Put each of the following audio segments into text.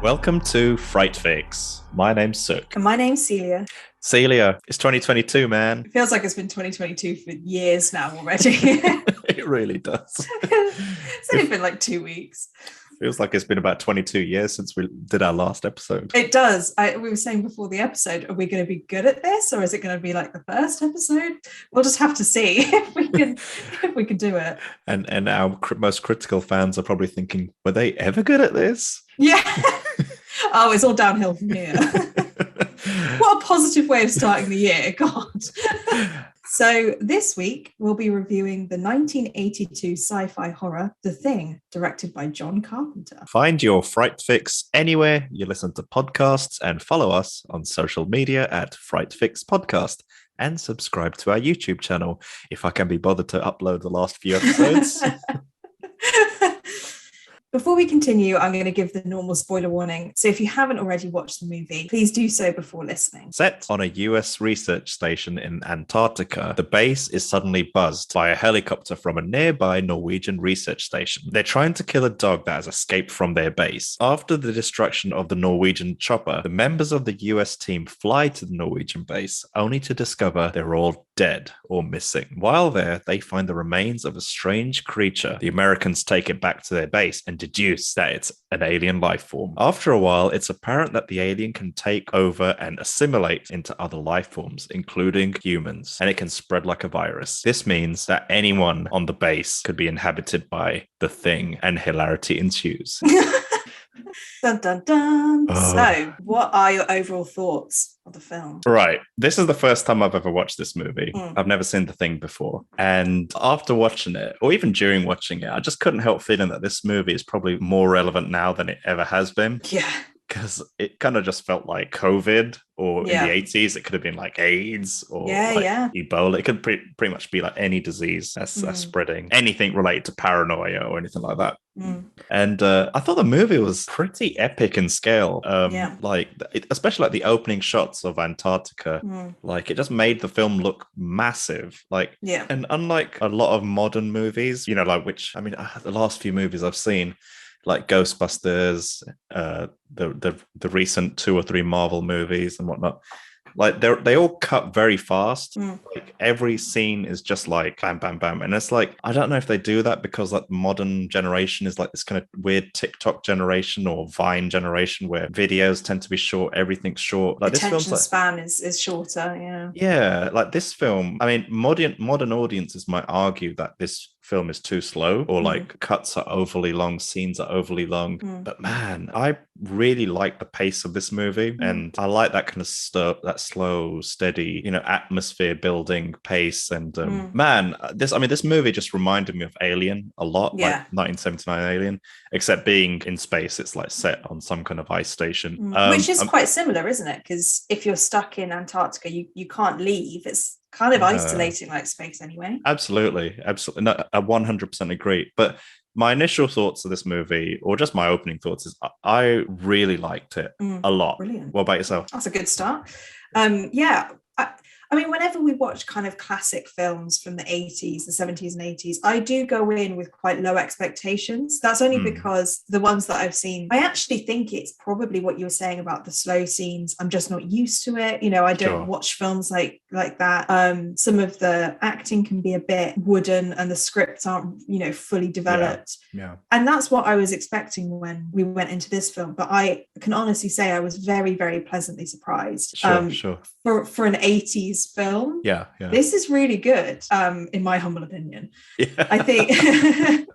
Welcome to Fright Fix. My name's Suk. And my name's Celia. Celia, it's 2022, man. It feels like it's been 2022 for years now already. It really does. It's only been like 2 weeks. Feels like it's been about 22 years since we did our last episode. It does. We were saying before the episode, are we going to be good at this, or is it going to be like the first episode? We'll just have to see if we can do it. And our most critical fans are probably thinking, were they ever good at this? Yeah. Oh, it's all downhill from here. What a positive way of starting the year. God. So this week, we'll be reviewing the 1982 sci-fi horror, The Thing, directed by John Carpenter. Find your Fright Fix anywhere you listen to podcasts and follow us on social media at Fright Fix Podcast and subscribe to our YouTube channel if I can be bothered to upload the last few episodes. Before we continue, I'm going to give the normal spoiler warning. So if you haven't already watched the movie, please do so before listening. Set on a US research station in Antarctica, the base is suddenly buzzed by a helicopter from a nearby Norwegian research station. They're trying to kill a dog that has escaped from their base. After the destruction of the Norwegian chopper, the members of the US team fly to the Norwegian base, only to discover they're all dead or missing. While there, they find the remains of a strange creature. The Americans take it back to their base and deduce that it's an alien life form. After a while, it's apparent that the alien can take over and assimilate into other life forms, including humans, and it can spread like a virus. This means that anyone on the base could be inhabited by the Thing, and hilarity ensues. Dun, dun, dun. So, what are your overall thoughts of the film? Right. This is the first time I've ever watched this movie. I've never seen The Thing before. And after watching it, or even during watching it, I just couldn't help feeling that this movie is probably more relevant now than it ever has been. Yeah. Because it kind of just felt like COVID, or in the 80s, it could have been like AIDS or Ebola. It could pretty much be like any disease that's spreading, anything related to paranoia or anything like that. And I thought the movie was pretty epic in scale. Especially like the opening shots of Antarctica. Like it just made the film look massive. And unlike a lot of modern movies, the last few movies I've seen, like Ghostbusters, the recent 2 or 3 Marvel movies and whatnot, like they all cut very fast. Like every scene is just like bam, bam, bam, and it's like I don't know if they do that because like modern generation is like this kind of weird TikTok generation or Vine generation where videos tend to be short, everything's short. Like attention this film's span is shorter. Yeah, like this film. I mean, modern audiences might argue that this film is too slow, or like cuts are overly long, scenes are overly long. But man, I really like the pace of this movie, and I like that kind of that slow, steady, atmosphere building pace. And this movie just reminded me of Alien a lot, like 1979 Alien, except being in space. It's like set on some kind of ice station, which is quite similar, isn't it? Because if you're stuck in Antarctica, you can't leave. It's kind of isolating like space anyway. Absolutely. No, I 100% agree. But my initial thoughts of this movie, or just my opening thoughts, is I really liked it a lot. Brilliant. What about yourself? That's a good start. I mean, whenever we watch kind of classic films from the 80s, the 70s and 80s, I do go in with quite low expectations. That's only because the ones that I've seen, I actually think it's probably what you were saying about the slow scenes. I'm just not used to it. I don't watch films like that. Some of the acting can be a bit wooden and the scripts aren't, fully developed. Yeah. And that's what I was expecting when we went into this film. But I can honestly say I was very, very pleasantly surprised. Sure. For an 80s film, this is really good, in my humble opinion. I think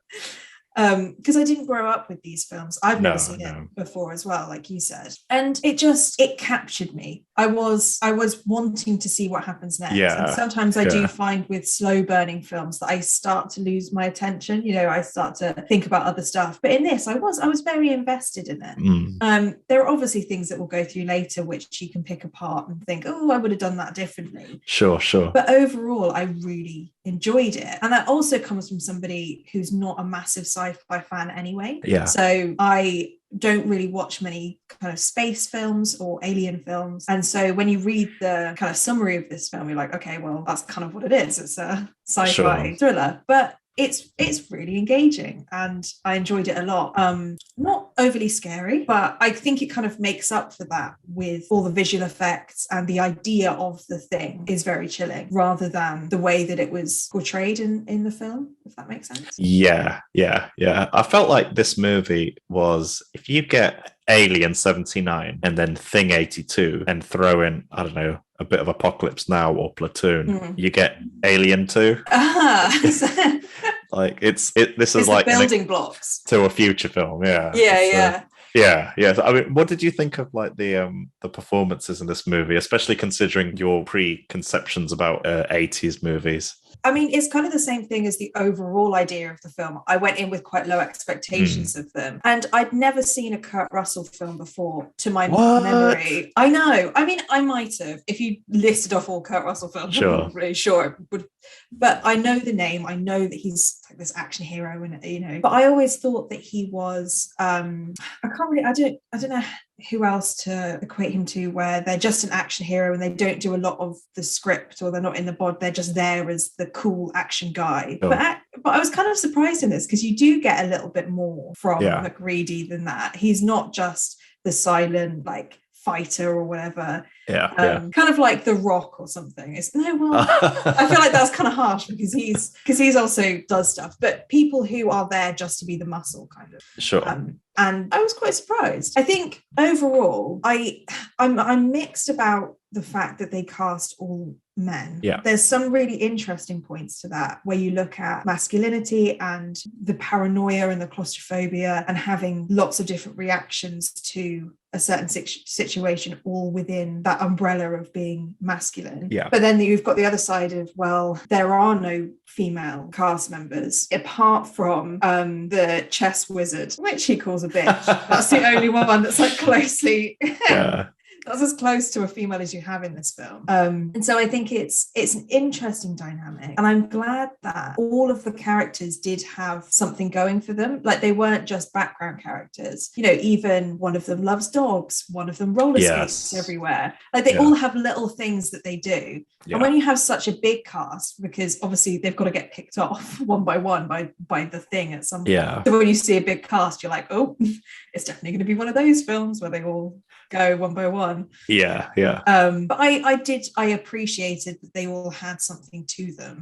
because I didn't grow up with these films. I've never seen it before as well, like you said, and it captured me. I was wanting to see what happens next. And sometimes I do find with slow burning films that I start to lose my attention. I start to think about other stuff. But in this, I was very invested in it. There are obviously things that we'll go through later which you can pick apart and think, oh, I would have done that differently. Sure. But overall, I really enjoyed it. And that also comes from somebody who's not a massive sci-fi fan anyway. Yeah. So I don't really watch many kind of space films or alien films. And so when you read the kind of summary of this film, you're like, okay, well, that's kind of what it is. It's a sci-fi thriller. But it's really engaging and I enjoyed it a lot. Not overly scary, but I think it kind of makes up for that with all the visual effects, and the idea of the thing is very chilling rather than the way that it was portrayed in the film, if that makes sense. Yeah. I felt like this movie was, if you get Alien 79 and then Thing 82 and throw in, I don't know, a bit of Apocalypse Now or Platoon, you get Alien 2. Like this is like building blocks to a future film. Yeah. I mean, what did you think of like the performances in this movie, especially considering your preconceptions about 80s movies? I mean, it's kind of the same thing as the overall idea of the film. I went in with quite low expectations of them. And I'd never seen a Kurt Russell film before, to my memory. I know. I mean, I might have. If you listed off all Kurt Russell films, sure. I'm not really sure it would. But I know the name. I know that he's like this action hero, and you know. But I always thought that he was. I don't know who else to equate him to, where they're just an action hero and they don't do a lot of the script, or they're not in the bod, they're just there as the cool action guy. Oh. But I was kind of surprised in this, because you do get a little bit more from MacReady than that. He's not just the silent like fighter or whatever. Kind of like The Rock or something. I feel like that's kind of harsh, because he's also does stuff, but people who are there just to be the muscle kind of. Sure. And I was quite surprised. I think overall, I'm mixed about the fact that they cast all men. Yeah. There's some really interesting points to that, where you look at masculinity and the paranoia and the claustrophobia, and having lots of different reactions to a certain situation, all within that umbrella of being masculine. Yeah. But then you've got the other side of, well, there are no female cast members apart from the chess wizard, which he calls a bitch. That's the only one that's like closely that's as close to a female as you have in this film. And so I think it's an interesting dynamic, and I'm glad that all of the characters did have something going for them. Like, they weren't just background characters. You know, even one of them loves dogs, one of them roller skates everywhere. Like, they all have little things that they do. And when you have such a big cast, because obviously they've got to get picked off one by one by the thing at some point. So when you see a big cast, you're like, oh, it's definitely going to be one of those films where they all go one by one. But I appreciated that they all had something to them.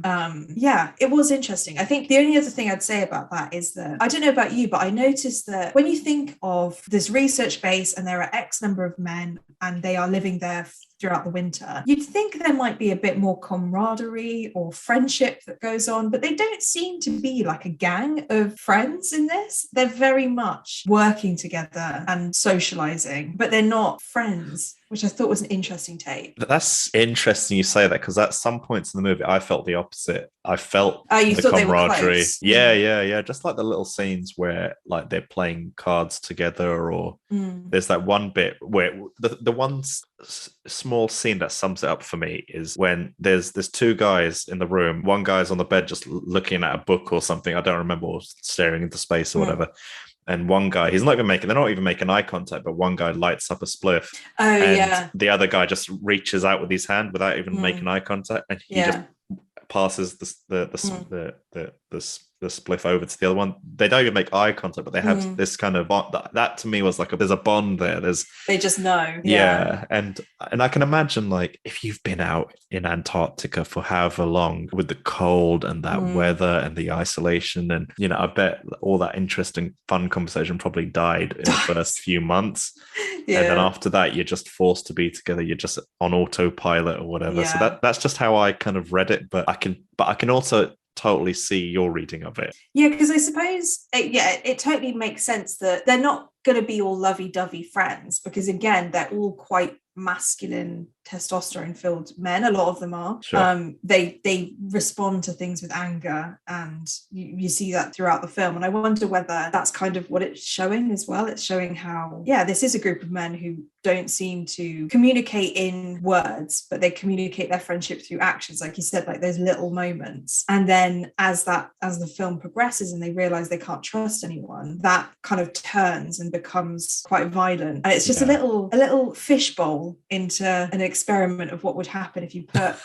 It was interesting. I think the only other thing I'd say about that is that, I don't know about you, but I noticed that when you think of this research base and there are X number of men and they are living there throughout the winter, you'd think there might be a bit more camaraderie or friendship that goes on, but they don't seem to be like a gang of friends in this. They're very much working together and socializing, but they're not friends, which I thought was an interesting take. That's interesting you say that, because at some points in the movie I felt the opposite. I felt the camaraderie. Yeah. Just like the little scenes where like they're playing cards together, or there's that one bit where the one small scene that sums it up for me is when there's two guys in the room. One guy's on the bed just looking at a book or something, I don't remember, or staring into space or whatever. And one guy, they're not even making eye contact, but one guy lights up a spliff. The other guy just reaches out with his hand without even making eye contact, and he just passes the spliff over to the other one. They don't even make eye contact, but they have this kind of bond. That to me was like there's a bond there. They just know. And I can imagine, like, if you've been out in Antarctica for however long with the cold and that weather and the isolation, and you know, I bet all that interesting fun conversation probably died in the first few months. And then after that, you're just forced to be together. You're just on autopilot or whatever. So that's just how I kind of read it. But I can also totally see your reading of it. Yeah, because I suppose it totally makes sense that they're not going to be all lovey-dovey friends, because again, they're all quite masculine, testosterone filled men. A lot of them are. Sure. They respond to things with anger, and you see that throughout the film. And I wonder whether that's kind of what it's showing as well. It's showing how this is a group of men who don't seem to communicate in words, but they communicate their friendship through actions, like you said, like those little moments. And then as the film progresses and they realize they can't trust anyone, that kind of turns and becomes quite violent. And it's just a little fishbowl into an experiment of what would happen if you put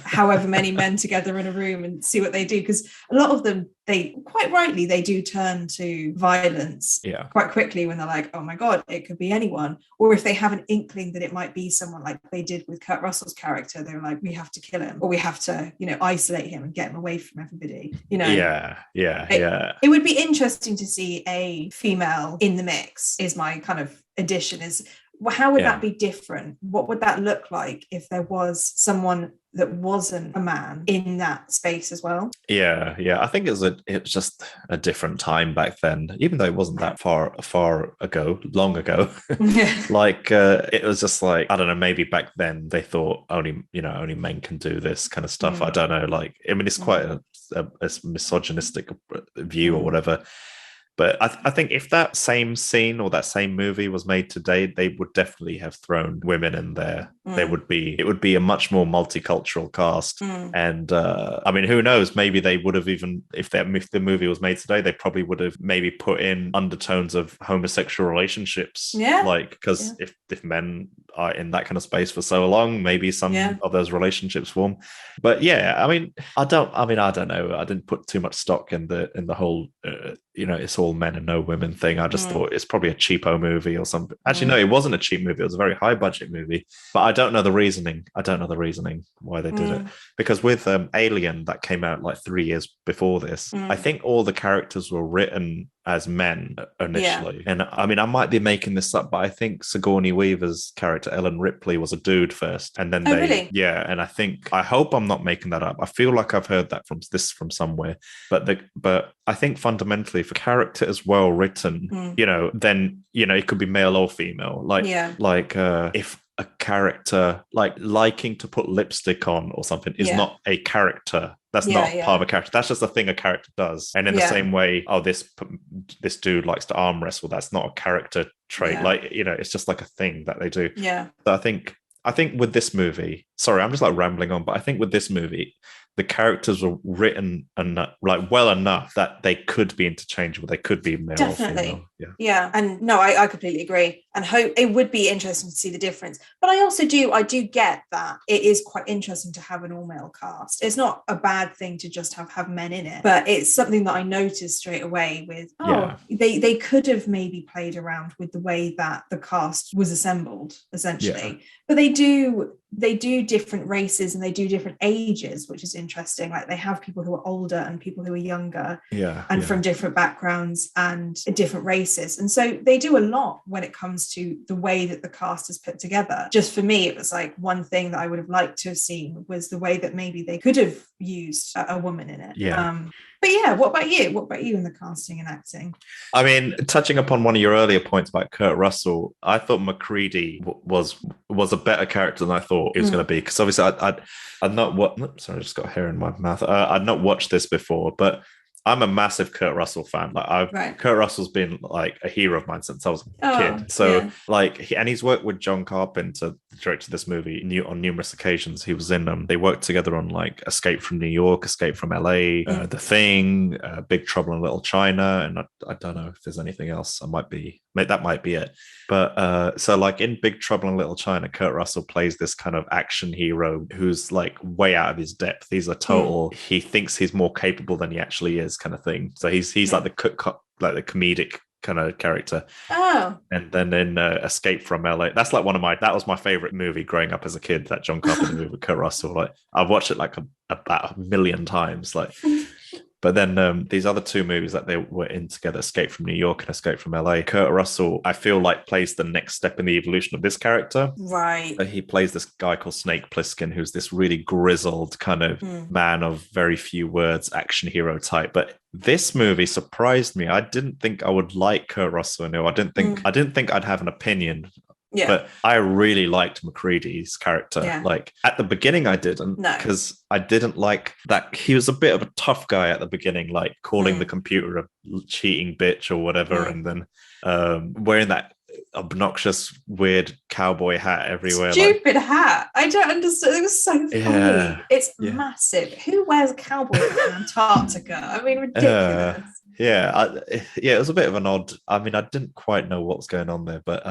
however many men together in a room and see what they do, because a lot of them, they quite rightly, they do turn to violence quite quickly when they're like, oh my god, it could be anyone. Or if they have an inkling that it might be someone, like they did with Kurt Russell's character, they were like, we have to kill him, or we have to, you know, isolate him and get him away from everybody, you know. It would be interesting to see a female in the mix, is my kind of addition. Is how would that be different? What would that look like if there was someone that wasn't a man in that space as well? I think it was just a different time back then, even though it wasn't that long ago. Like it was just like, I don't know, maybe back then they thought only men can do this kind of stuff. I don't know, like, I mean, it's quite a misogynistic view or whatever. But I think if that same scene or that same movie was made today, they would definitely have thrown women in there. It would be a much more multicultural cast. And I mean, who knows? Maybe they would have even, if the movie was made today, they probably would have maybe put in undertones of homosexual relationships. Like, because if men are in that kind of space for so long, maybe some of those relationships form. But I mean, I don't know. I didn't put too much stock in the whole it's all men and no women thing. I just thought it's probably a cheapo movie or something. Actually, no, it wasn't a cheap movie. It was a very high budget movie. But I don't know the reasoning. Why they did it. Because with Alien, that came out like 3 years before this, I think all the characters were written as men initially. And I mean, I might be making this up, but I think Sigourney Weaver's character, Ellen Ripley, was a dude first. And then really? And I hope I'm not making that up. I feel like I've heard that from somewhere. But I think fundamentally, if a character is well written, then it could be male or female. If a character like liking to put lipstick on or something is not a character. That's not part of a character. That's just a thing a character does. And in the same way, this dude likes to arm wrestle. That's not a character trait. Like, it's just like a thing that they do. Yeah. So I think with this movie, sorry, I'm just like rambling on, but I think with this movie, the characters were written well enough that they could be interchangeable. They could be male or female. Yeah. And no, I completely agree. And hope it would be interesting to see the difference. But I do get that it is quite interesting to have an all-male cast. It's not a bad thing to just have men in it, but it's something that I noticed straight away with, they could have maybe played around with the way that the cast was assembled, essentially. But they do different races and they do different ages, which is interesting. Like, they have people who are older and people who are younger, from different backgrounds and different races. And so they do a lot when it comes to the way that the cast is put together. Just for me, it was like one thing that I would have liked to have seen was the way that maybe they could have used a woman in it. But what about you? What about you in the casting and acting? I mean, touching upon one of your earlier points about Kurt Russell, I thought MacReady was a better character than I thought he was going to be. Because obviously, I'd not sorry, I just got hair in my mouth. I'd not watched this before, but I'm a massive Kurt Russell fan. Like, Kurt Russell's been like a hero of mine since I was a kid. So and he's worked with John Carpenter, the director of this movie, on numerous occasions. He was in them. They worked together on like Escape from New York, Escape from LA, The Thing, Big Trouble in Little China, and I don't know if there's anything else. That might be it. But so like in Big Trouble in Little China, Kurt Russell plays this kind of action hero who's like way out of his depth. He's a total. He thinks he's more capable than he actually is, kind of thing. So he's like the comedic kind of character. And then in Escape from LA, that was my favorite movie growing up as a kid. That John Carpenter movie with Kurt Russell. Like, I've watched it like about a million times. Like. But then these other two movies that they were in together, Escape from New York and Escape from LA, Kurt Russell, I feel like, plays the next step in the evolution of this character. Right. He plays this guy called Snake Plissken, who's this really grizzled kind of man of very few words, action hero type. But this movie surprised me. I didn't think I would like Kurt Russell. No, I didn't think I'd have an opinion. Yeah. But I really liked MacReady's character. Yeah. Like, at the beginning, I didn't, because I didn't like that he was a bit of a tough guy at the beginning, like calling the computer a cheating bitch or whatever, and then wearing that obnoxious, weird cowboy hat everywhere. Stupid hat. I don't understand. It was so funny. It's massive. Who wears a cowboy hat in Antarctica? I mean, ridiculous. It was a bit of an odd. I mean, I didn't quite know what was going on there, but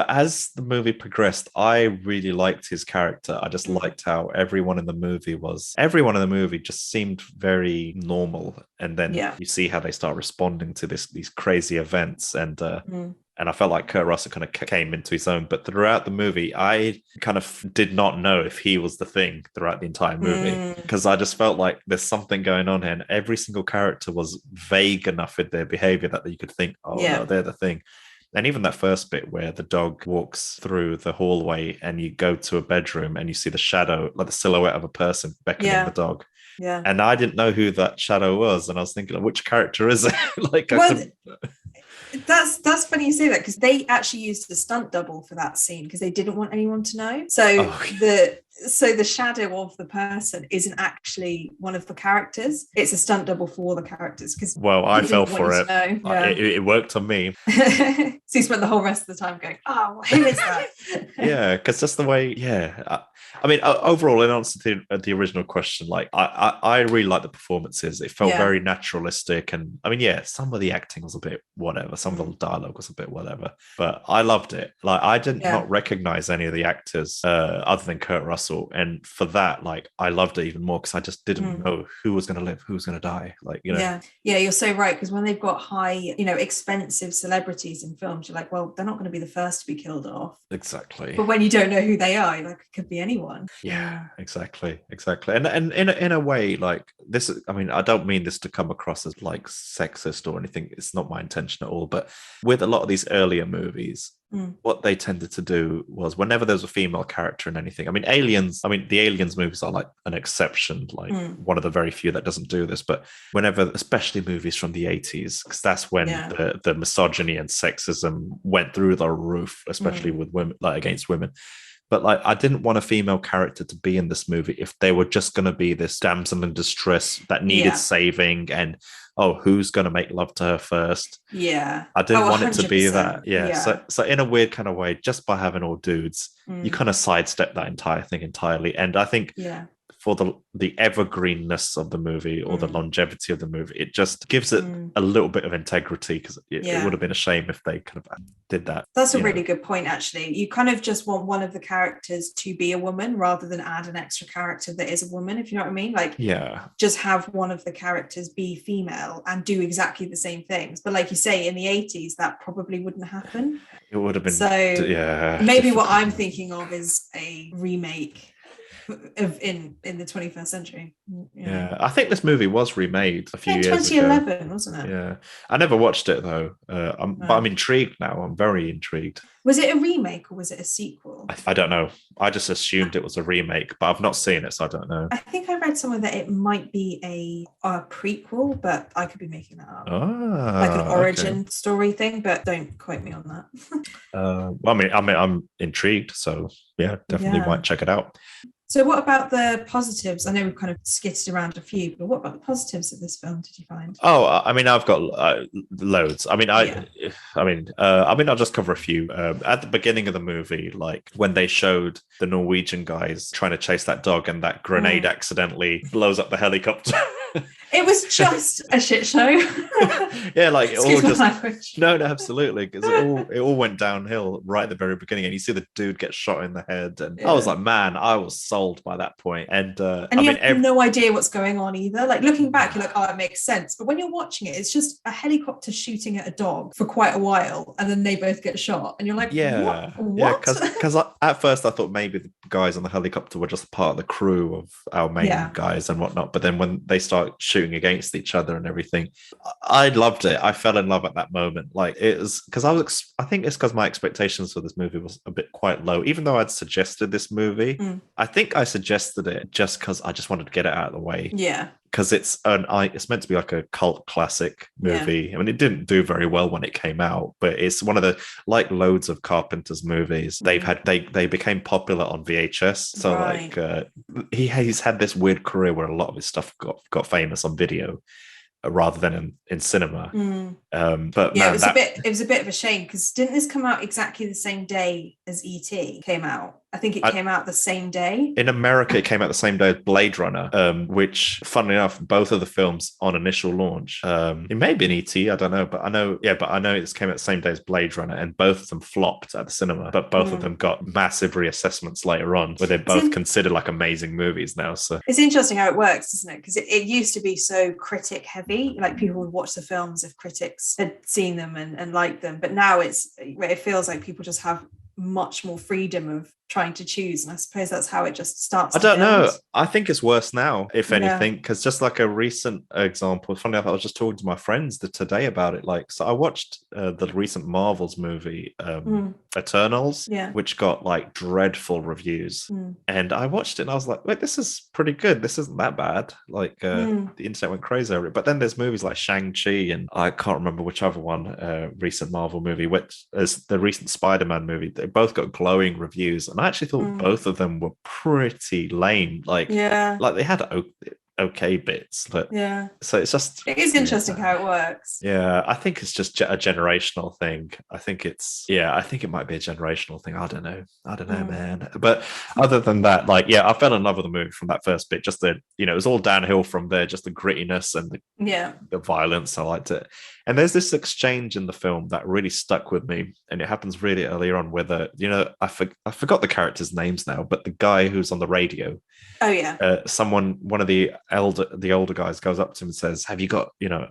as the movie progressed, I really liked his character. I just liked how everyone in the movie just seemed very normal, and then you see how they start responding to these crazy events, and I felt like Kurt Russell kind of came into his own. But throughout the movie, I kind of did not know if he was the thing throughout the entire movie, because I just felt like there's something going on here. And every single character was vague enough in their behavior that you could think, no, they're the thing. And even that first bit where the dog walks through the hallway and you go to a bedroom and you see the shadow, like the silhouette of a person beckoning the dog. Yeah. And I didn't know who that shadow was. And I was thinking, which character is it? That's funny you say that, because they actually used a stunt double for that scene because they didn't want anyone to know. So the shadow of the person isn't actually one of the characters. It's a stunt double for all the characters. Because I fell for it. It worked on me. So you spent the whole rest of the time going, "Oh, who is that?" Yeah, because that's the way. Yeah, I mean, overall, in answer to the original question, like I really like the performances. It felt very naturalistic, and I mean, some of the acting was a bit whatever. Some of the dialogue was a bit whatever, but I loved it. Like, I did not recognize any of the actors other than Kurt Russell, and for that, like, I loved it even more because I just didn't know who was going to live, who was going to die. Like, yeah, you're so right, because when they've got high, expensive celebrities in films, you're like, well, they're not going to be the first to be killed off. Exactly. But when you don't know who they are, you're like, it could be anyone. Yeah, exactly. And in a way, like, this, I mean, I don't mean this to come across as like sexist or anything. It's not my intention at all. But with a lot of these earlier movies, what they tended to do was, whenever there was a female character in anything, the Aliens movies are like an exception, like one of the very few that doesn't do this. But whenever, especially movies from the 80s, because that's when the misogyny and sexism went through the roof, especially with women, like against women. But like, I didn't want a female character to be in this movie if they were just going to be this damsel in distress that needed saving, and who's going to make love to her first? Yeah, I didn't want it to be that. Yeah. So in a weird kind of way, just by having all dudes, you kind of sidestep that entire thing entirely. And I think for the evergreenness of the movie, or the longevity of the movie, it just gives it a little bit of integrity, because it would have been a shame if they kind of did that. That's a really good point, actually. You kind of just want one of the characters to be a woman rather than add an extra character that is a woman, if you know what I mean. Like, just have one of the characters be female and do exactly the same things. But like you say, in the 80s, that probably wouldn't happen. It would have been. So maybe what I'm thinking of is a remake in the 21st century. I think this movie was remade a few years ago. 2011, wasn't it? Yeah, I never watched it though. But I'm intrigued now. I'm very intrigued. Was it a remake or was it a sequel? I don't know. I just assumed it was a remake, but I've not seen it, so I don't know. I think I read somewhere that it might be a prequel, but I could be making that up. Like an origin story thing, but don't quote me on that. I'm intrigued, so definitely might check it out. So what about the positives? I know we've kind of skittered around a few, but what about the positives of this film did you find? I've got loads. I'll just cover a few. At the beginning of the movie, like when they showed the Norwegian guys trying to chase that dog and that grenade accidentally blows up the helicopter. It was just a shit show. Like it all just no, absolutely, because it all went downhill right at the very beginning, and you see the dude get shot in the head, and I was like, man, I was sold by that point. And you have no idea what's going on either. Like, looking back, you're like, oh, it makes sense, but when you're watching it, it's just a helicopter shooting at a dog for quite a while, and then they both get shot, and you're like, what? Because at first I thought maybe the guys on the helicopter were just part of the crew of our main guys and whatnot, but then when they start shooting against each other and everything, I loved it. I fell in love at that moment. Like, it was because I think it's because my expectations for this movie was a bit quite low, even though I'd suggested this movie. I think I suggested it just because I just wanted to get it out of the way. Because it's meant to be like a cult classic movie. I mean, it didn't do very well when it came out, but it's one of the, like loads of Carpenter's movies, they became popular on VHS. So he's had this weird career where a lot of his stuff got famous on video rather than in cinema. But it was a bit of a shame, because didn't this come out exactly the same day as E.T. came out? I think it came out the same day. In America, it came out the same day as Blade Runner, which, funnily enough, both of the films on initial launch, it may be an E.T., I don't know, but I know it came out the same day as Blade Runner, and both of them flopped at the cinema, but both of them got massive reassessments later on, where they're both considered like amazing movies now. So it's interesting how it works, isn't it? Because it used to be so critic heavy, like people would watch the films if critics had seen them and liked them, but now it feels like people just have much more freedom of trying to choose, and I suppose that's how it just starts. I don't know. I think it's worse now, if anything, because just like a recent example, funny enough, I was just talking to my friends today about it. Like, so I watched the recent Marvel's movie, Eternals, which got like dreadful reviews, and I watched it and I was like, wait, this is pretty good. This isn't that bad. Like, the internet went crazy over it. But then there's movies like Shang-Chi, and I can't remember which other one, recent Marvel movie, which is the recent Spider-Man movie. They both got glowing reviews. And I actually thought both of them were pretty lame. Like they had okay bits, but so it's just, it is interesting how it works. I think it's just a generational thing. I think it might be a generational thing. I don't know, man. But other than that, like, I fell in love with the movie from that first bit. Just the, it was all downhill from there, just the grittiness and the violence. I liked it. And there's this exchange in the film that really stuck with me, and it happens really earlier on, where I forgot the characters' names now, but the guy who's on the radio, one of the older guys goes up to him and says, have you got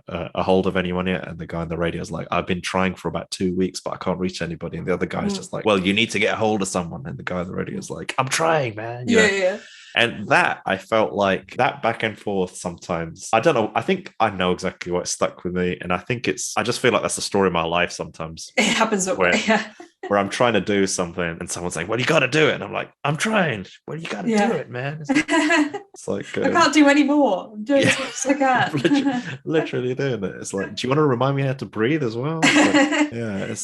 a hold of anyone yet? And the guy on the radio is like, I've been trying for about 2 weeks, but I can't reach anybody. And the other guy's just like, well, you need to get a hold of someone. And the guy on the radio is like, I'm trying, man. And that, I felt like that back and forth sometimes. I don't know. I think I know exactly what stuck with me. And I think I just feel like that's the story of my life sometimes. It happens that way, where I'm trying to do something and someone's like, well, you got to do it. And I'm like, I'm trying. Well, you got to do it, man. It's like I can't do any more. I'm doing as much as I can. literally doing it. It's like, do you want to remind me how to breathe as well? And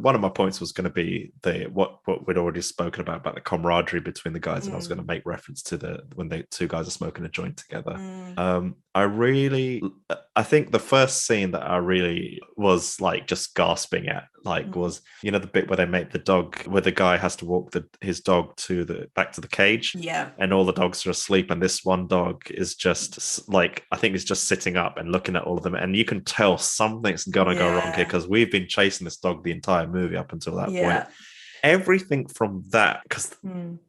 one of my points was going to be what we'd already spoken about the camaraderie between the guys, and I was going to make reference to when the two guys are smoking a joint together. I think the first scene that I really was like just gasping at, was the bit where they make the dog, where the guy has to walk his dog back to the cage, and all the dogs are asleep, and this one dog is just like, I think it's just sitting up and looking at all of them, and you can tell something's gonna go wrong here, because we've been chasing this dog the entire movie up until that point. Everything from that, because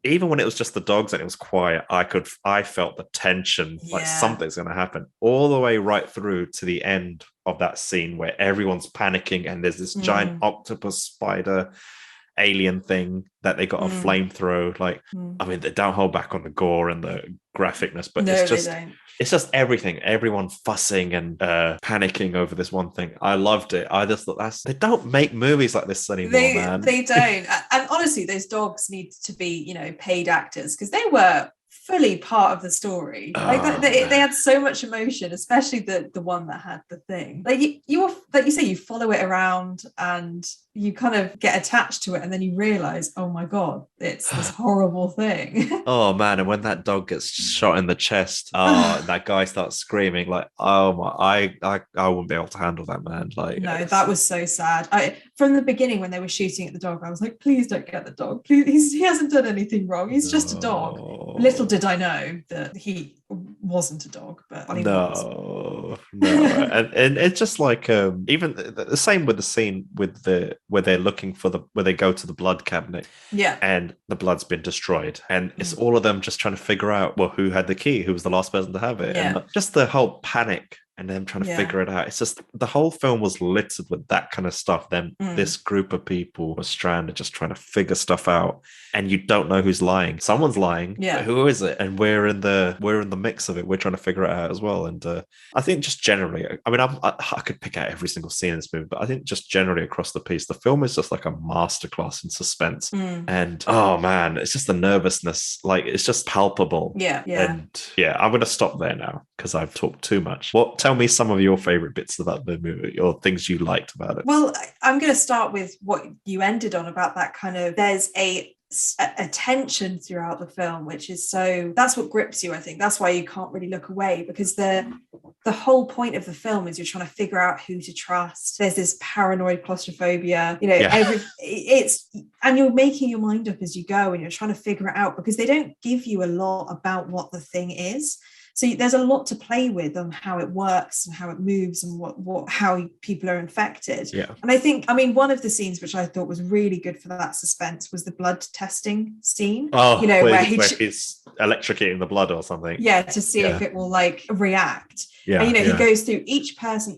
even when it was just the dogs and it was quiet, I felt the tension, like something's going to happen, all the way right through to the end of that scene where everyone's panicking and there's this giant octopus spider alien thing that they got a flamethrower. Like, I mean, they don't hold back on the gore and the graphicness, but it's just everything, everyone fussing and panicking over this one thing. I loved it. I just thought they don't make movies like this anymore, man. They don't. And honestly, those dogs need to be, paid actors, because they were fully part of the story. They had so much emotion, especially the one that had the thing. Like you like you say, you follow it around and you kind of get attached to it, and then you realize, oh my god, it's this horrible thing. Oh man, and when that dog gets shot in the chest, and that guy starts screaming, like, oh my, I wouldn't be able to handle that, man. Like, no, that was so sad. From the beginning, when they were shooting at the dog, I was like, please don't get the dog. Please, he hasn't done anything wrong. He's just a dog. Little did I know that he wasn't a dog, but no. and it's just like even the same with the scene where they're looking for where they go to the blood cabinet, and the blood's been destroyed, and it's all of them just trying to figure out, well, who had the key, who was the last person to have it, and just the whole panic and them trying to figure it out. It's just the whole film was littered with that kind of stuff. Then this group of people were stranded just trying to figure stuff out, and you don't know who's lying. Someone's lying. But who is it? And we're in the mix of it. We're trying to figure it out as well. And I think just generally, I mean, I could pick out every single scene in this movie, but I think just generally across the piece, the film is just like a masterclass in suspense. And oh man, it's just the nervousness. Like, it's just palpable. And I'm going to stop there now because I've talked too much. Tell me some of your favorite bits about the movie, or things you liked about it. Well, I'm going to start with what you ended on about that kind of, there's a a tension throughout the film, which is that's what grips you. I think that's why you can't really look away, because the whole point of the film is you're trying to figure out who to trust. There's this paranoid claustrophobia, and you're making your mind up as you go, and you're trying to figure it out, because they don't give you a lot about what the thing is. So there's a lot to play with on how it works and how it moves and how people are infected. Yeah. And I mean, one of the scenes which I thought was really good for that suspense was the blood testing scene. Oh, where he's electrocuting the blood or something. Yeah, to see if it will like react. Yeah, and, he goes through each person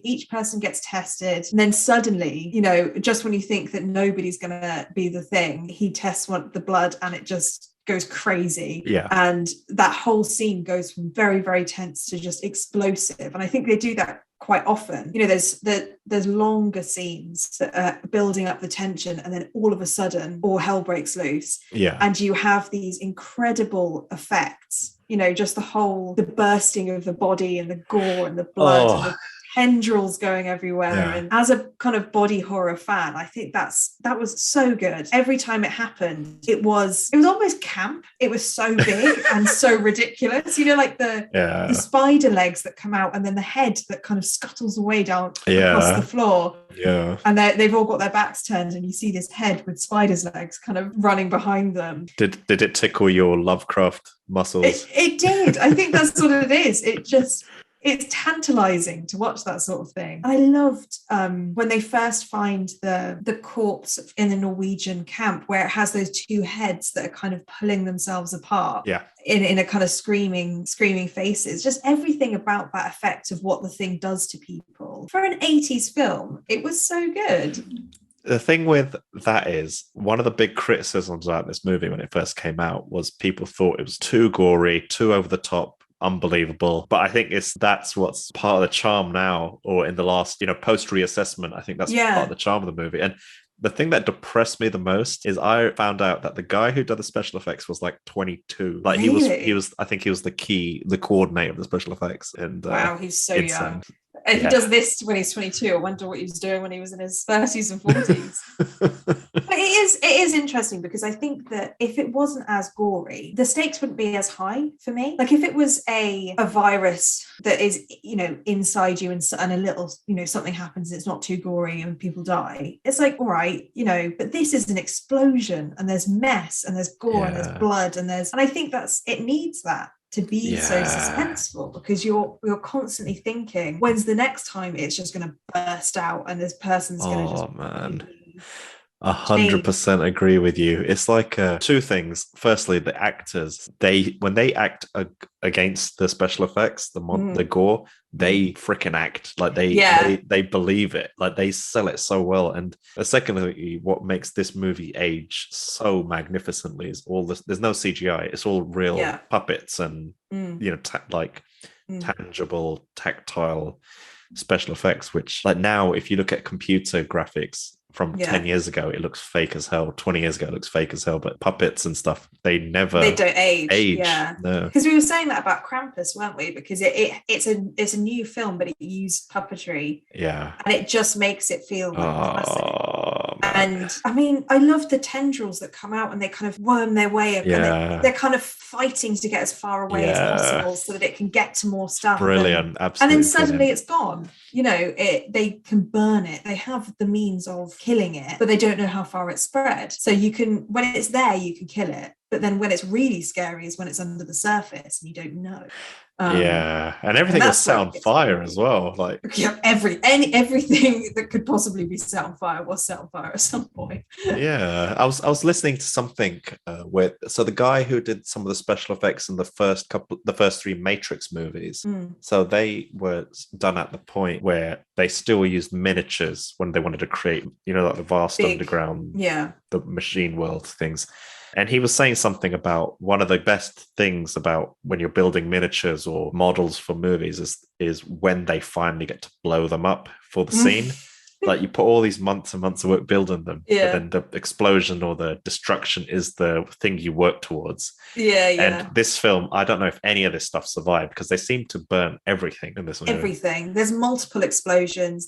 gets tested. And then suddenly, just when you think that nobody's going to be the thing, he tests the blood and it just goes crazy. Yeah. And that whole scene goes from very, very tense to just explosive. And I think they do that quite often. There's longer scenes that are building up the tension, and then all of a sudden all hell breaks loose. Yeah. And you have these incredible effects, just the bursting of the body and the gore and the blood and the tendrils going everywhere. Yeah. And as a kind of body horror fan, I think that was so good. Every time it happened, it was almost camp. It was so big and so ridiculous. Like the spider legs that come out, and then the head that kind of scuttles away down across the floor. Yeah. And they've all got their backs turned, and you see this head with spider's legs kind of running behind them. Did it tickle your Lovecraft muscles? It did. I think that's what it is. It's tantalizing to watch that sort of thing. I loved when they first find the corpse in the Norwegian camp, where it has those two heads that are kind of pulling themselves apart. Yeah. In a kind of screaming faces. Just everything about that effect of what the thing does to people. For an 80s film, it was so good. The thing with that is, one of the big criticisms about this movie when it first came out was people thought it was too gory, too over the top, unbelievable. But I think that's what's part of the charm now, or in the last post reassessment, I think that's part of the charm of the movie. And the thing that depressed me the most is I found out that the guy who did the special effects was like 22. Like really? he was I think he was the coordinator of the special effects. And wow, he's so young. If he does this when he's 22, I wonder what he was doing when he was in his 30s and 40s. But it is interesting, because I think that if it wasn't as gory, the stakes wouldn't be as high for me. Like if it was a virus that is, inside you, and a little, something happens, it's not too gory and people die, it's like, all right, but this is an explosion, and there's mess, and there's gore, and there's blood, and I think it needs that to be so suspenseful, because you're constantly thinking, when's the next time it's just going to burst out and this person's going to just... Oh man, 100% agree with you. It's like two things. Firstly, the actors, when they act against the special effects, the gore, they freaking act like they believe it, like they sell it so well. And secondly, what makes this movie age so magnificently is all this. There's no CGI. It's all real puppets and tangible, tactile special effects. Which, like, now, if you look at computer graphics from 10 years ago, it looks fake as hell. 20 years ago, it looks fake as hell. But puppets and stuff, they don't age. Yeah, no. Because we were saying that about Krampus, weren't we? Because it's a new film, but it used puppetry. Yeah, and it just makes it feel classic. And I mean, I love the tendrils that come out and they kind of worm their way up. And they're kind of fighting to get as far away as possible so that it can get to more stuff. Brilliant, absolutely. And then suddenly it's gone. They can burn it. They have the means of killing it, but they don't know how far it's spread. So when it's there, you can kill it. But then when it's really scary is when it's under the surface and you don't know. And everything was set on fire as well. Like everything that could possibly be set on fire was set on fire at some point. I was listening to something so the guy who did some of the special effects in the first three Matrix movies, so they were done at the point where they still used miniatures when they wanted to create, like the vast underground, the machine world things. And he was saying something about one of the best things about when you're building miniatures or models for movies is when they finally get to blow them up for the scene. Like, you put all these months and months of work building them, but then the explosion or the destruction is the thing you work towards. And this film, I don't know if any of this stuff survived, because they seem to burn everything in this movie. Everything. There's multiple explosions.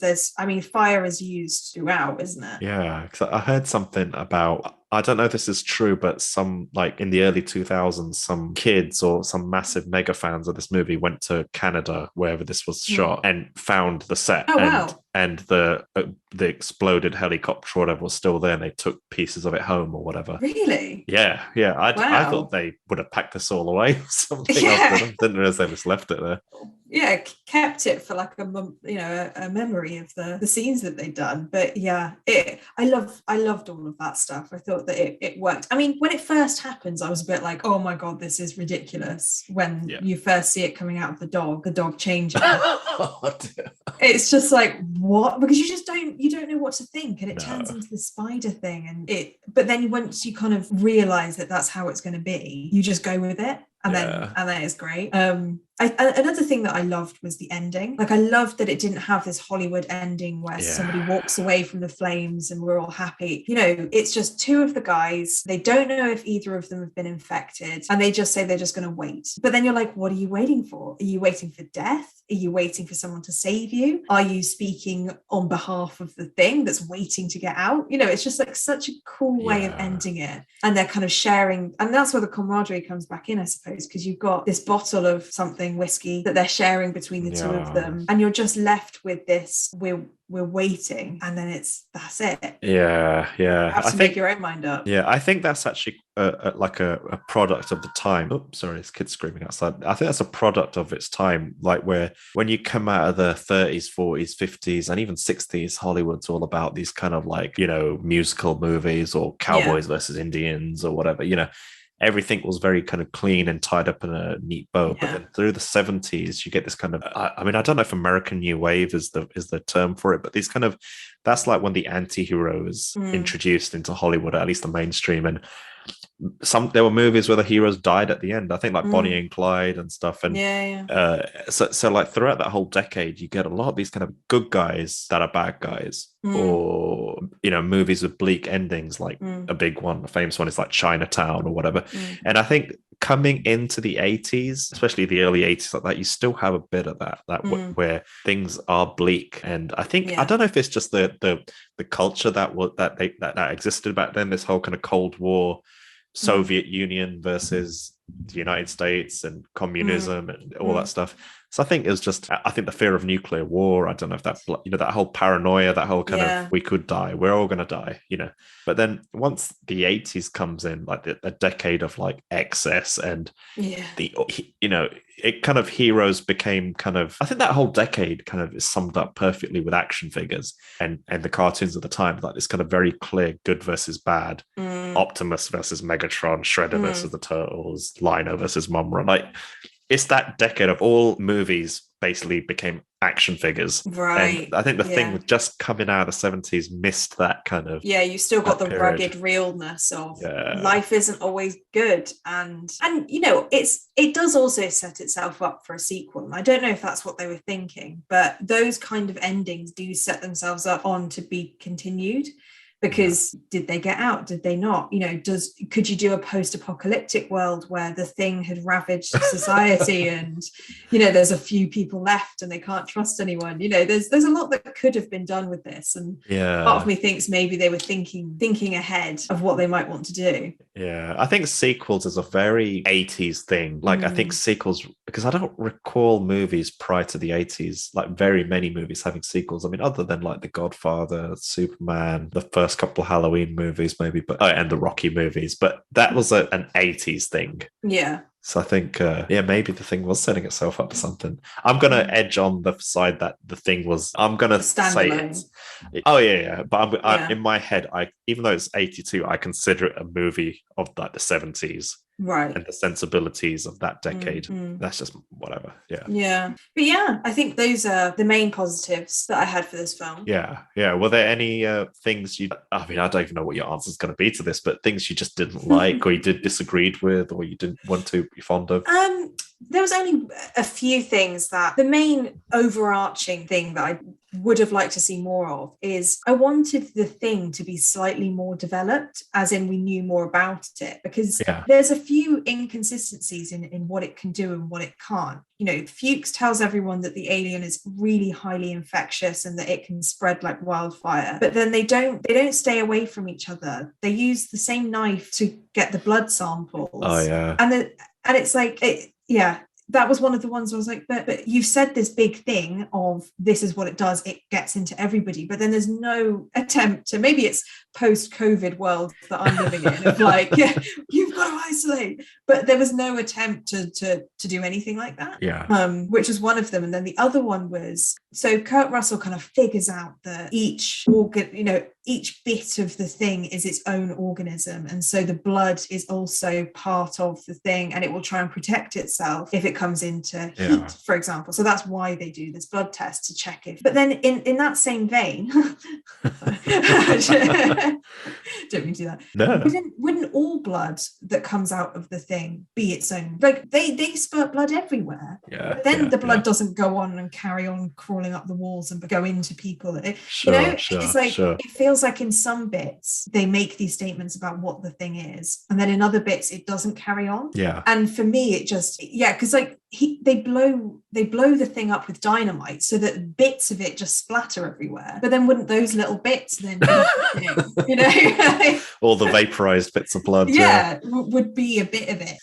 Fire is used throughout, isn't it? Yeah, because I heard something about, I don't know if this is true, but some, like in the early 2000s, some kids or some massive mega fans of this movie went to Canada, wherever this was shot, and found the set. Oh, wow. And the exploded helicopter or whatever was still there, and they took pieces of it home or whatever. Really? Yeah. I thought they would have packed this all away or something. Didn't realize they just left it there. Yeah, kept it for like a memory of the scenes that they'd done. But yeah, I loved all of that stuff. I thought that it worked. I mean, when it first happens, I was a bit like, oh my god, this is ridiculous. When you first see it coming out of the dog changing. It's just like, what? Because you don't know what to think, and it turns into the spider thing, and but then once you kind of realize that that's how it's going to be, you just go with it. And then it's great. Another thing that I loved was the ending. Like, I loved that it didn't have this Hollywood ending where somebody walks away from the flames and we're all happy. You know, it's just two of the guys. They don't know if either of them have been infected, and they just say they're just going to wait. But then you're like, what are you waiting for? Are you waiting for death? Are you waiting for someone to save you? Are you speaking on behalf of the thing that's waiting to get out? You know, it's just like such a cool way of ending it. And they're kind of sharing, and that's where the camaraderie comes back in, I suppose, because you've got this bottle of something, whiskey, that they're sharing between the two of them, and you're just left with this, we're waiting, and then that's it. You have to make your own mind up. I think that's actually a product of the time. Oh, sorry, this kid's screaming outside. I think that's a product of its time, like where when you come out of the 30s, 40s, 50s, and even 60s, Hollywood's all about these kind of like, you know, musical movies or cowboys versus Indians or whatever, you know. Everything was very kind of clean and tied up in a neat bow. But then through the 70s, you get this kind of, I mean, I don't know if American New Wave is the term for it, but these kind of, that's like when the anti-hero is introduced into Hollywood, at least the mainstream. And there were movies where the heroes died at the end. I think like Bonnie and Clyde and stuff. And so like throughout that whole decade, you get a lot of these kind of good guys that are bad guys, or, you know, movies with bleak endings, like a big one, a famous one is like Chinatown or whatever. And I think coming into the 80s, especially the early 80s, like that, you still have a bit of that where things are bleak. And I think I don't know if it's just the culture that existed back then, this whole kind of Cold War, Soviet Union versus the United States and communism and all that stuff. So I think it was just, I think the fear of nuclear war, I don't know if that, you know, that whole paranoia, that whole kind of, we could die, we're all going to die, you know. But then once the 80s comes in, like a decade of like excess and the, you know, it kind of, heroes became kind of, I think that whole decade kind of is summed up perfectly with action figures and the cartoons of the time, like this kind of very clear good versus bad, Optimus versus Megatron, Shredder versus the Turtles, Lino versus Momra. Like, it's that decade of all movies basically became action figures. Right. And I think the thing with just coming out of the 70s missed that kind of... Yeah, you still got the rugged realness of life isn't always good. And you know, it does also set itself up for a sequel. And I don't know if that's what they were thinking, but those kind of endings do set themselves up on to be continued. Because did they get out? Did they not? You know, could you do a post-apocalyptic world where the thing had ravaged society and, you know, there's a few people left and they can't trust anyone? You know, there's a lot that could have been done with this. And part of me thinks maybe they were thinking ahead of what they might want to do. Yeah, I think sequels is a very 80s thing. Like, I think sequels, because I don't recall movies prior to the 80s, like very many movies having sequels. I mean, other than like The Godfather, Superman, the first couple of Halloween movies maybe, but and the Rocky movies, but that was an 80s thing. So I think maybe the thing was setting itself up for something. I'm gonna edge on the side that the thing was, I'm gonna say it. But in my head, even though it's 82, I consider it a movie of like the 70s. Right. And the sensibilities of that decade. That's just whatever. Yeah. But I think those are the main positives that I had for this film. Yeah. Were there any things I mean, I don't even know what your answer is going to be to this, but things you just didn't like or you disagreed with or you didn't want to be fond of? there was only a few things that the main overarching thing that I would have liked to see more of is I wanted the thing to be slightly more developed, as in we knew more about it, because there's a few inconsistencies in what it can do and what it can't. You know, Fuchs tells everyone that the alien is really highly infectious and that it can spread like wildfire, but then they don't stay away from each other. They use the same knife to get the blood samples. And it's like that was one of the ones I was like, but you've said this big thing of this is what it does, it gets into everybody, but then there's no attempt to, maybe it's post-COVID world that I'm living in, of like, you've got to isolate, but there was no attempt to do anything like that, which was one of them. And then the other one was, so Kurt Russell kind of figures out that each bit of the thing is its own organism, and so the blood is also part of the thing, and it will try and protect itself if it comes into heat, for example. So that's why they do this blood test to check if. But then in that same vein, don't mean to do that. No. Wouldn't all blood that comes out of the thing be its own? Like they spurt blood everywhere. But then the blood doesn't go on and carry on crawling up the walls and go into people. It's like it feels like in some bits they make these statements about what the thing is, and then in other bits it doesn't carry on. And for me it just because like they blow the thing up with dynamite so that bits of it just splatter everywhere, but then wouldn't those little bits then all the vaporized bits of blood would be a bit of it.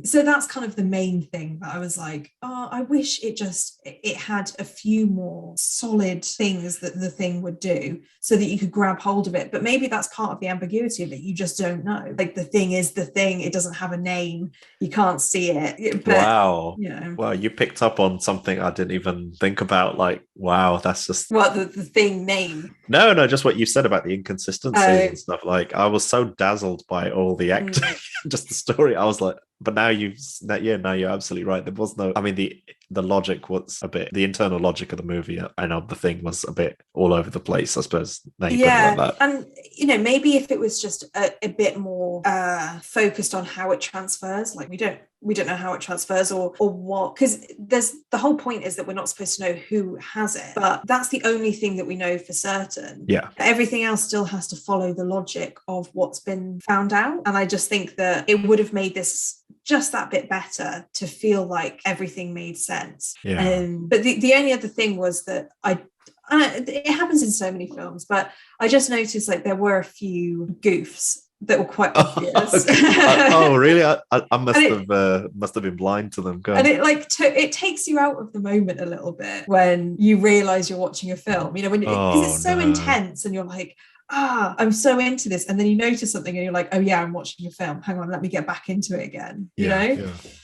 So that's kind of the main thing that I was like, I wish it had a few more solid things that the thing would do so that you could grab hold of it. But maybe that's part of the ambiguity of it. You just don't know. Like the thing is the thing. It doesn't have a name. You can't see it. But, wow. Wow, you picked up on something I didn't even think about. Like, wow, that's just... What, the thing name? No, just what you said about the inconsistencies and stuff. Like, I was so dazzled by all the acting, just the story. I was like, but now you're absolutely right. There was no, I mean, the logic was a bit, the internal logic of the movie and of the thing was a bit all over the place, I suppose. Like that. And maybe if it was just a bit more focused on how it transfers, like we don't know how it transfers or what, because there's the whole point is that we're not supposed to know who has it, but that's the only thing that we know for certain. Everything else still has to follow the logic of what's been found out, and I just think that it would have made this just that bit better to feel like everything made sense. But the only other thing was that it happens in so many films, but I just noticed like there were a few goofs that were quite obvious. Oh, really? I must have been blind to them. And it like it takes you out of the moment a little bit when you realise you're watching a film. Because it's so intense, and you're like, I'm so into this, and then you notice something and you're like, oh yeah, I'm watching a film, hang on, let me get back into it again.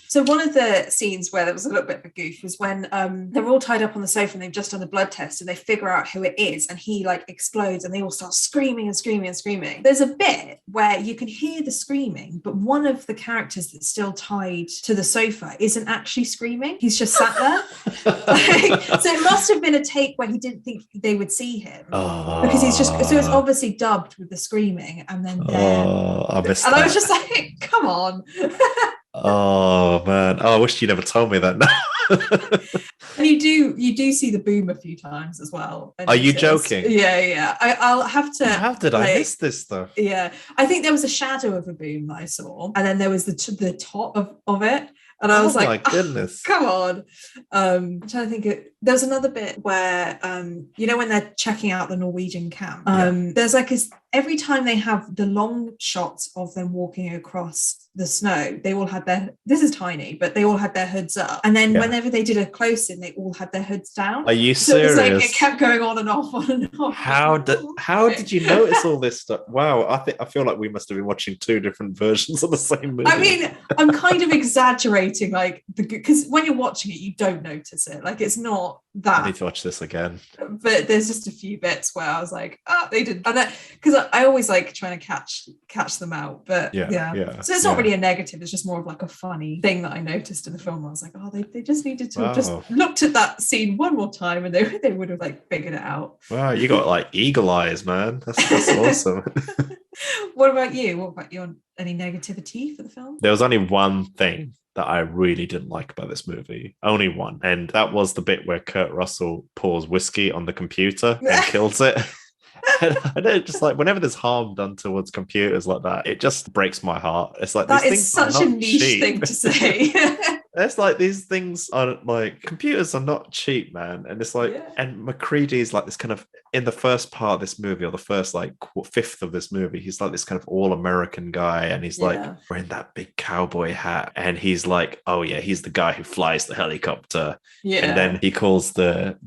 So one of the scenes where there was a little bit of a goof was when they're all tied up on the sofa and they've just done a blood test and they figure out who it is, and he like explodes and they all start screaming and screaming and screaming. There's a bit where you can hear the screaming, but one of the characters that's still tied to the sofa isn't actually screaming. He's just sat there. So it must have been a take where he didn't think they would see him, because he's just, so it's obviously dubbed with the screaming, and then I missed that. I was just like, come on. Oh man! I wish you never told me that. And you do see the boom a few times as well. Are you joking? Yeah. I'll have to. How did I miss this though? Yeah, I think there was a shadow of a boom that I saw, and then there was the top of it. And I was like, my goodness, come on. I'm trying to think. There's another bit where, when they're checking out the Norwegian camp, there's like every time they have the long shots of them walking across the snow, they all had this is tiny, but they all had their hoods up. And then whenever they did a close-in, they all had their hoods down. Are you serious? So it was like, it kept going on and off, on and off. How did you notice all this stuff? Wow, I feel like we must have been watching two different versions of the same movie. I mean, I'm kind of exaggerating, like, because when you're watching it, you don't notice it. Like, it's not that. I need to watch this again. But there's just a few bits where I was like, they didn't. And because I always like trying to catch them out. But yeah. So it's not really a negative. It's just more of like a funny thing that I noticed in the film. I was like, they just needed to have just looked at that scene one more time, and they would have like figured it out. Wow, you got like eagle eyes, man. That's awesome. What about you? What about your any negativity for the film? There was only one thing that I really didn't like about this movie. Only one. And that was the bit where Kurt Russell pours whiskey on the computer and kills it. And I know, just like whenever there's harm done towards computers like that, it just breaks my heart. It's like that is such a niche thing to say. It's like these things are like, computers are not cheap, man. And it's like, and MacReady is like this kind of, in the first part of this movie, or the first like fifth of this movie, he's like this kind of all-American guy, and he's like wearing that big cowboy hat, and he's like, oh yeah, he's the guy who flies the helicopter. And then he calls the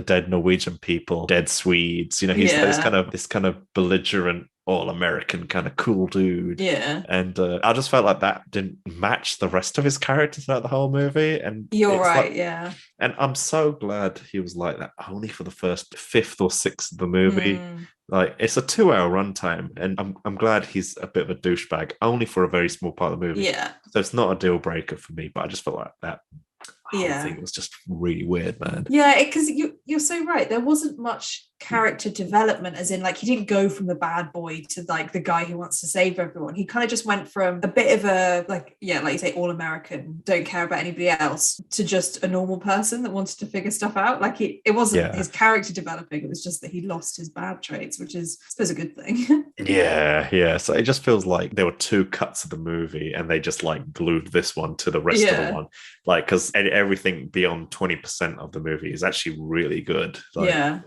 dead Norwegian people dead Swedes. You know, he's this kind of belligerent all-American kind of cool dude. And I just felt like that didn't match the rest of his character throughout the whole movie. And you're right, and I'm so glad he was like that only for the first fifth or sixth of the movie. Like, it's a 2-hour runtime, and I'm glad he's a bit of a douchebag only for a very small part of the movie. So it's not a deal breaker for me, but I just felt like that whole thing was just really weird, man. Because you're so right. There wasn't much character development, as in like he didn't go from the bad boy to like the guy who wants to save everyone. He kind of just went from a bit of a like you say, all American, don't care about anybody else, to just a normal person that wanted to figure stuff out. Like it wasn't his character developing, it was just that he lost his bad traits, which is I suppose a good thing. So it just feels like there were two cuts of the movie and they just like glued this one to the rest of the one, like, because everything beyond 20% of the movie is actually really good. Like,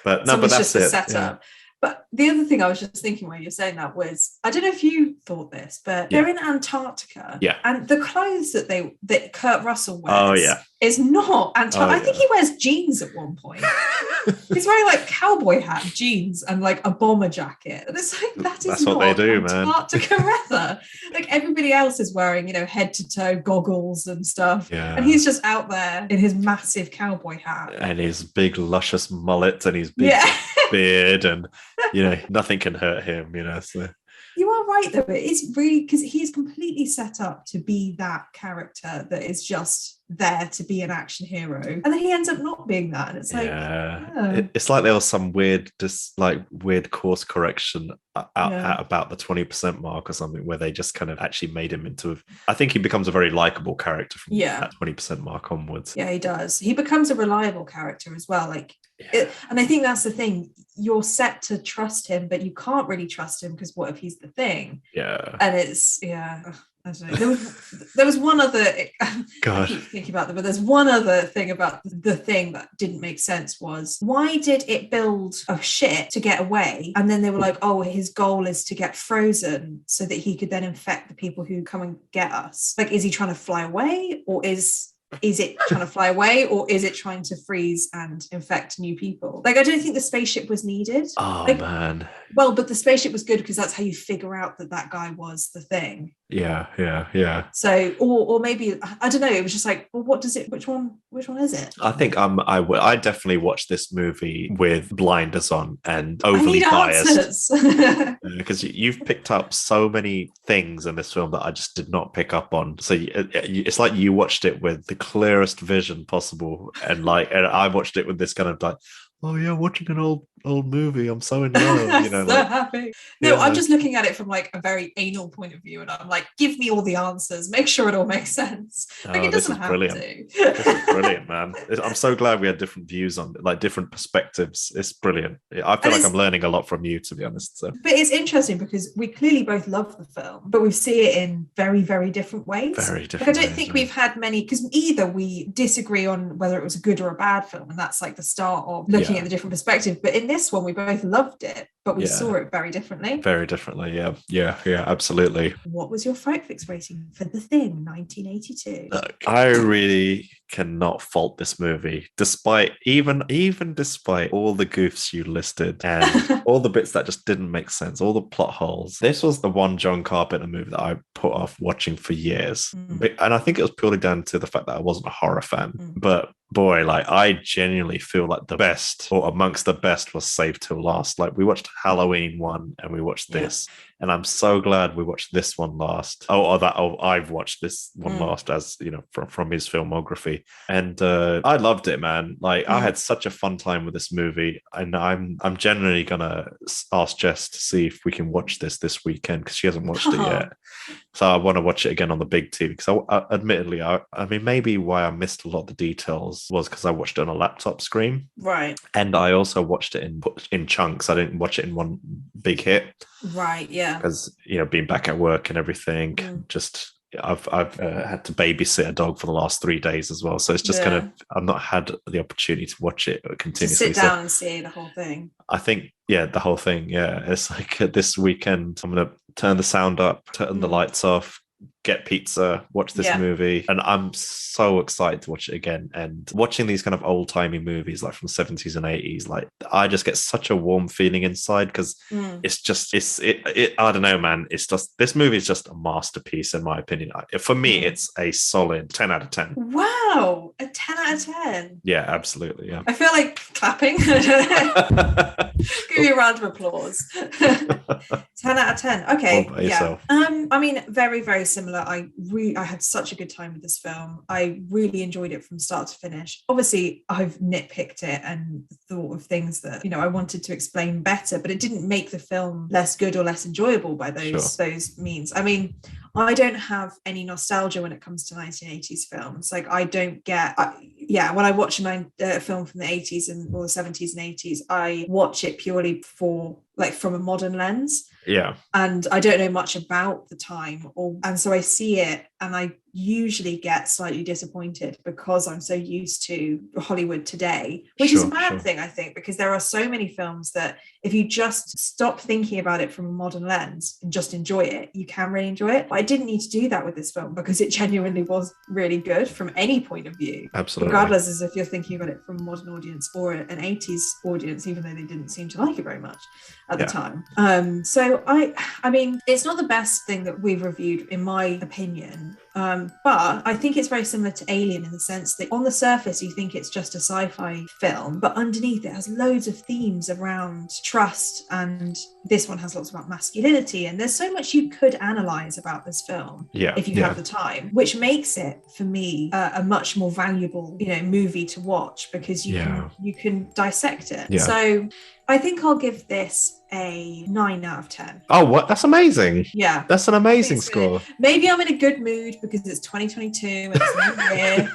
but no, but that's just it. Setup. But the other thing I was just thinking when you're saying that was, I don't know if you thought this, but they're in Antarctica. And the clothes that Kurt Russell wears is not Antarctica. I think he wears jeans at one point. He's wearing like cowboy hat, jeans, and like a bomber jacket. And it's like, that's not what they do, Antarctica, man. Rather. Like everybody else is wearing, head to toe goggles and stuff. And he's just out there in his massive cowboy hat. And his big luscious mullet and his big beard, and nothing can hurt him, so. You are right, though. It is really, because he's completely set up to be that character that is just there to be an action hero, and then he ends up not being that, and it's like it's like there was some weird course correction at about the 20% mark or something, where they just kind of actually made him into I think he becomes a very likable character from that 20% mark onwards. He does. He becomes a reliable character as well, like and I think that's the thing, you're set to trust him, but you can't really trust him, because what if he's the thing? And it's I don't know. There was one other. I keep thinking about them, but there's one other thing about the thing that didn't make sense. Was why did it build a ship to get away, and then they were like, oh, his goal is to get frozen so that he could then infect the people who come and get us. Like, is he trying to fly away, or is it trying to fly away, or is it trying to freeze and infect new people? Like, I don't think the spaceship was needed. Man. Well, but the spaceship was good because that's how you figure out that guy was the thing. So, or maybe, I don't know, it was just like, well, what does it, which one is it? I think I definitely watched this movie with blinders on and overly biased. Because you've picked up so many things in this film that I just did not pick up on. So it's like you watched it with the clearest vision possible, and I watched it with this kind of like, oh yeah, watching an old movie, I'm so in love, so happy. No, I'm just looking at it from like a very anal point of view, and I'm like, give me all the answers, make sure it all makes sense. Like, it doesn't have to. This is brilliant, man. I'm so glad we had different views on it, like different perspectives. It's brilliant. I feel like I'm learning a lot from you, to be honest. So. But it's interesting because we clearly both love the film, but we see it in very, very different ways. Very different. Like, I don't think we've had many, because either we disagree on whether it was a good or a bad film, and that's like the start of looking at the different perspective. But in this one, we both loved it, but we saw it very differently. Very differently, yeah, absolutely. What was your Fright Fix rating for The Thing, 1982? Look, I really cannot fault this movie, despite even despite all the goofs you listed and all the bits that just didn't make sense, all the plot holes. This was the one John Carpenter movie that I put off watching for years, and I think it was purely down to the fact that I wasn't a horror fan. But boy, like, I genuinely feel like the best, or amongst the best, was saved till last. Like, we watched Halloween 1 and we watched this, And I'm so glad we watched this one last. I've watched this one last, as you know, from his filmography. And I loved it, man. Like I had such a fun time with this movie, and I'm generally gonna ask Jess to see if we can watch this weekend, because she hasn't watched it yet. So I want to watch it again on the big TV, because admittedly, I mean, maybe why I missed a lot of the details was because I watched it on a laptop screen, right? And I also watched it in chunks. I didn't watch it in one big hit, right? Yeah, because being back at work and everything, just I've had to babysit a dog for the last 3 days as well, so it's just kind of, I've not had the opportunity to watch it continuously. To sit down and see the whole thing. I think, the whole thing. Yeah, it's like this weekend, I'm gonna turn the sound up, turn the lights off, get pizza, watch this movie, and I'm so excited to watch it again. And watching these kind of old-timey movies like from the 70s and 80s, like I just get such a warm feeling inside, because it's I don't know, man, it's just, this movie is just a masterpiece in my opinion. For me, it's a solid 10 out of 10. Wow, a 10 out of 10. Yeah, absolutely. Yeah, I feel like clapping. Give me a round of applause. 10 out of 10. Okay. What about yourself? I mean, very, very similar. I had such a good time with this film. I really enjoyed it from start to finish. Obviously, I've nitpicked it and thought of things that I wanted to explain better, but it didn't make the film less good or less enjoyable by those means. I mean, I don't have any nostalgia when it comes to 1980s films. Like, I don't get, when I watch a film from the 80s or the 70s and 80s, I watch it purely from a modern lens. Yeah. And I don't know much about the time, and so I see it and I usually get slightly disappointed because I'm so used to Hollywood today, which is a bad thing, I think, because there are so many films that if you just stop thinking about it from a modern lens and just enjoy it, you can really enjoy it. But I didn't need to do that with this film, because it genuinely was really good from any point of view. Absolutely. Regardless as if you're thinking about it from a modern audience or an 80s audience, even though they didn't seem to like it very much at the time. So I mean, it's not the best thing that we've reviewed, in my opinion. But I think it's very similar to Alien in the sense that on the surface you think it's just a sci-fi film, but underneath it has loads of themes around trust, and this one has lots about masculinity, and there's so much you could analyze about this film if you have the time, which makes it, for me, a much more valuable movie to watch, because you can dissect it. So I think I'll give this a 9 out of 10. Oh, what? That's amazing. Yeah. That's an amazing score. Maybe I'm in a good mood because it's 2022 and it's a new year.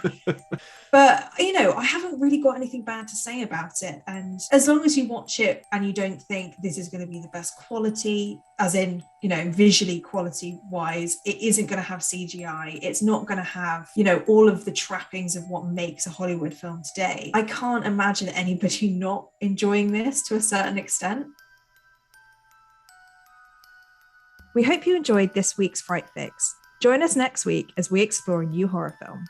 But, I haven't really got anything bad to say about it. And as long as you watch it and you don't think this is going to be the best quality, as in, visually quality wise, it isn't going to have CGI. It's not going to have, all of the trappings of what makes a Hollywood film today. I can't imagine anybody not enjoying this to a certain extent. We hope you enjoyed this week's Fright Fix. Join us next week as we explore a new horror film.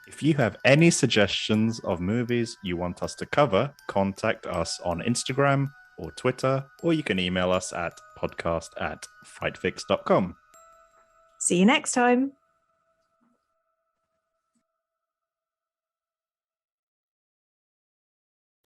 If you have any suggestions of movies you want us to cover, contact us on Instagram or Twitter, or you can email us at podcast@frightfix.com. See you next time.